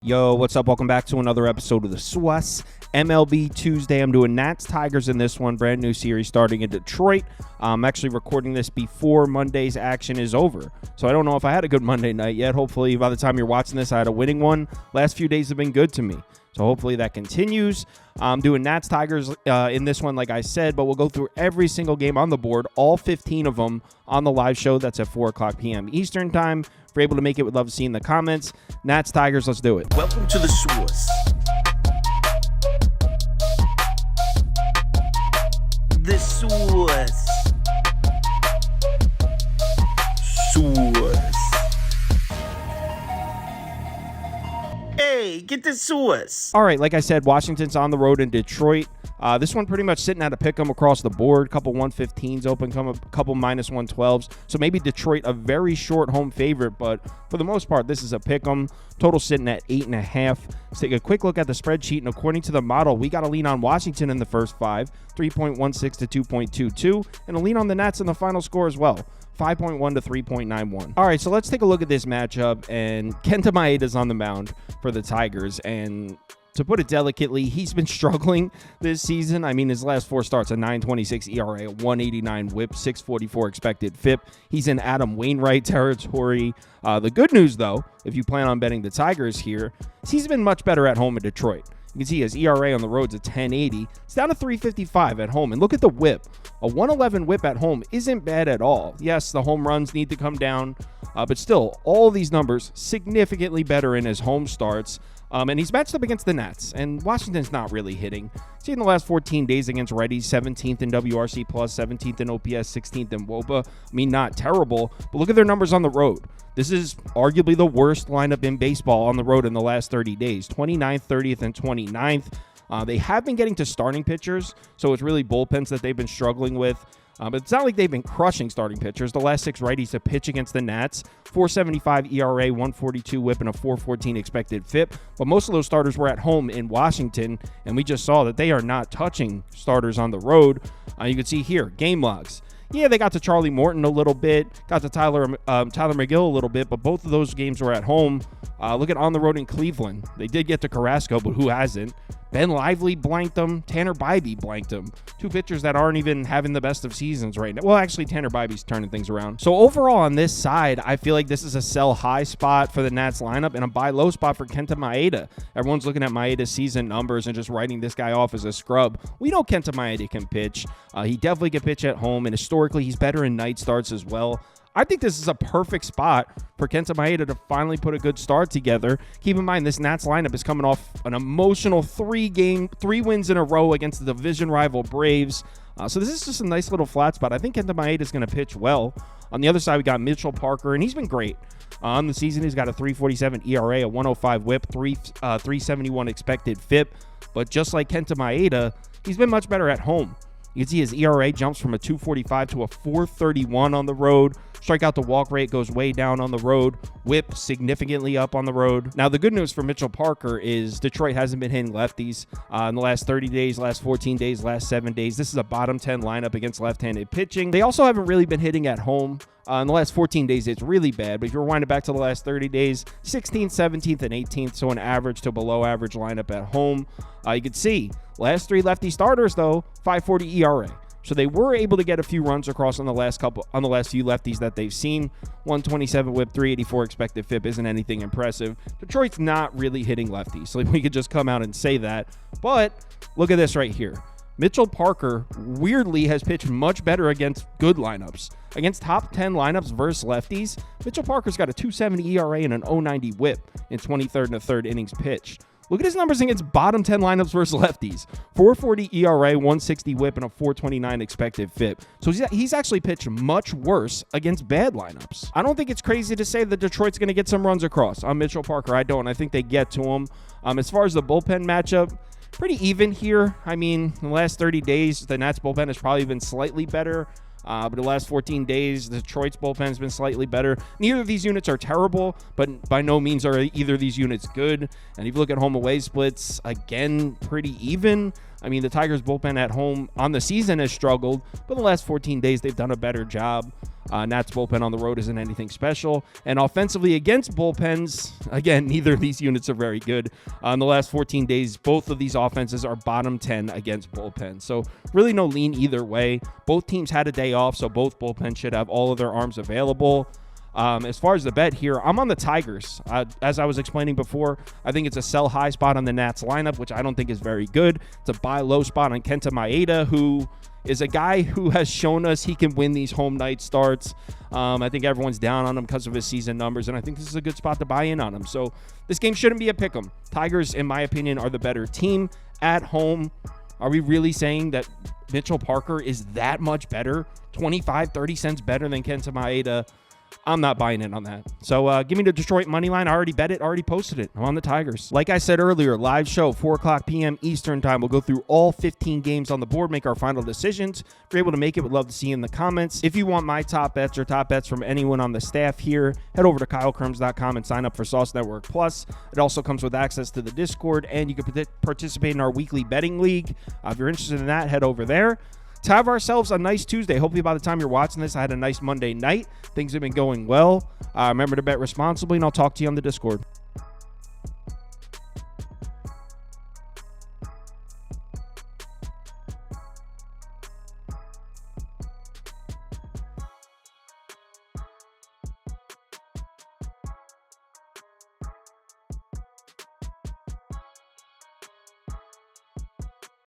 Yo, what's up? Welcome back to another episode of the SWUS MLB Tuesday. I'm doing Nats Tigers in this one, brand new series starting in Detroit. I'm actually recording this before Monday's action is over, so I don't know if I had a good Monday night yet. Hopefully, by the time you're watching this, I had a winning one. Last few days have been good to me, so hopefully that continues. I'm doing Nats Tigers in this one, like I said, but we'll go through every single game on the board, all 15 of them on the live show. That's at 4 o'clock p.m. Eastern time. If you're able to make it, we'd love to see in the comments. Nats Tigers, let's do it. Welcome to the SWUS. The SWUS. SWUS. Hey, get the SWUS. All right, like I said, Washington's on the road in Detroit. This one pretty much sitting at a pick 'em across the board. Couple 115s open, couple minus 112s. So maybe Detroit a very short home favorite, but for the most part, this is a pick 'em. Total sitting at 8.5. Let's take a quick look at the spreadsheet, and according to the model, we got to lean on Washington in the first 5, 3.16 to 2.22, and a lean on the Nats in the final score as well, 5.1 to 3.91. All right, so let's take a look at this matchup, and Kenta Maeda's on the mound for the Tigers, and to put it delicately, he's been struggling this season. I mean, his last 4 starts, a 9.26 ERA, a 189 whip, 6.44 expected FIP. He's in Adam Wainwright territory. The good news, though, if you plan on betting the Tigers here, is he's been much better at home in Detroit. You can see his ERA on the road's at 10.80. It's down to 3.55 at home. And look at the whip. A 111 whip at home isn't bad at all. Yes, the home runs need to come down, but still, all these numbers significantly better in his home starts. And he's matched up against the Nats, and Washington's not really hitting. See, in the last 14 days against righties, 17th in WRC+, 17th in OPS, 16th in WOBA. I mean, not terrible, but look at their numbers on the road. This is arguably the worst lineup in baseball on the road in the last 30 days, 29th, 30th, and 29th. They have been getting to starting pitchers, so it's really bullpens that they've been struggling with. But it's not like they've been crushing starting pitchers. The last 6 righties to pitch against the Nats, 4.75 ERA, 142 whip, and a 4.14 expected FIP. But most of those starters were at home in Washington, and we just saw that they are not touching starters on the road. You can see here, game logs. Yeah, they got to Charlie Morton a little bit, got to Tyler McGill a little bit, but both of those games were at home. Look at on the road in Cleveland. They did get to Carrasco, but who hasn't? Ben Lively blanked them. Tanner Bybee blanked them. 2 pitchers that aren't even having the best of seasons right now. Well, actually, Tanner Bybee's turning things around. So overall on this side, I feel like this is a sell high spot for the Nats lineup and a buy low spot for Kenta Maeda. Everyone's looking at Maeda's season numbers and just writing this guy off as a scrub. We know Kenta Maeda can pitch. He definitely can pitch at home, and historically, he's better in night starts as well. I think this is a perfect spot for Kenta Maeda to finally put a good start together. Keep in mind, this Nats lineup is coming off an emotional 3 wins in a row against the division rival Braves. So this is just a nice little flat spot. I think Kenta Maeda is going to pitch well. On the other side, we got Mitchell Parker, and he's been great. On the season, he's got a 3.47 ERA, a 105 whip, 3.71 expected FIP. But just like Kenta Maeda, he's been much better at home. You can see his ERA jumps from a 2.45 to a 4.31 on the road. Strikeout to walk rate goes way down on the road. Whip significantly up on the road. Now, the good news for Mitchell Parker is Detroit hasn't been hitting lefties in the last 30 days, last 14 days, last 7 days. This is a bottom 10 lineup against left-handed pitching. They also haven't really been hitting at home. In the last 14 days, it's really bad. But if you rewind it back to the last 30 days, 16th, 17th, and 18th, so an average to below average lineup at home. You can see last 3 lefty starters, though, 5.40 ERA. So they were able to get a few runs across on the last few lefties that they've seen. 127 whip, 384 expected FIP isn't anything impressive. Detroit's not really hitting lefties, so we could just come out and say that. But look at this right here. Mitchell Parker weirdly has pitched much better against good lineups. Against top 10 lineups versus lefties, Mitchell Parker's got a 2.70 ERA and an 0.90 whip in 23rd and 3rd innings pitched. Look at his numbers against bottom 10 lineups versus lefties. 4.40 ERA, 160 whip, and a 4.29 expected FIP. So he's actually pitched much worse against bad lineups. I don't think it's crazy to say that Detroit's going to get some runs across on Mitchell Parker. I don't. I think they get to him. As far as the bullpen matchup, pretty even here. I mean, in the last 30 days, the Nats bullpen has probably been slightly better. But the last 14 days, Detroit's bullpen has been slightly better. Neither of these units are terrible, but by no means are either of these units good. And if you look at home-away splits, again, pretty even. I mean, the Tigers' bullpen at home on the season has struggled, but the last 14 days, they've done a better job. Nats bullpen on the road isn't anything special. And offensively against bullpens, again, neither of these units are very good. In the last 14 days, both of these offenses are bottom 10 against bullpens. So really no lean either way. Both teams had a day off, so both bullpens should have all of their arms available. As far as the bet here, I'm on the Tigers. As I was explaining before, I think it's a sell high spot on the Nats lineup, which I don't think is very good. It's a buy low spot on Kenta Maeda, who is a guy who has shown us he can win these home night starts. I think everyone's down on him because of his season numbers, and I think this is a good spot to buy in on him. So this game shouldn't be a pick 'em. Tigers, in my opinion, are the better team at home. Are we really saying that Mitchell Parker is that much better? 25, 30 cents better than Kenta Maeda? I'm not buying in on that. So give me the Detroit money line. I already bet it, already posted it. I'm on the Tigers. Like I said earlier, live show, 4 o'clock p.m. Eastern time. We'll go through all 15 games on the board, make our final decisions. If you're able to make it, we'd love to see you in the comments. If you want my top bets or top bets from anyone on the staff here, head over to KyleKirms.com and sign up for Sauce Network Plus. It also comes with access to the Discord, and you can participate in our weekly betting league. If you're interested in that, head over there. To have ourselves a nice Tuesday. Hopefully by the time you're watching this, I had a nice Monday night. Things have been going well. Remember to bet responsibly, and I'll talk to you on the Discord.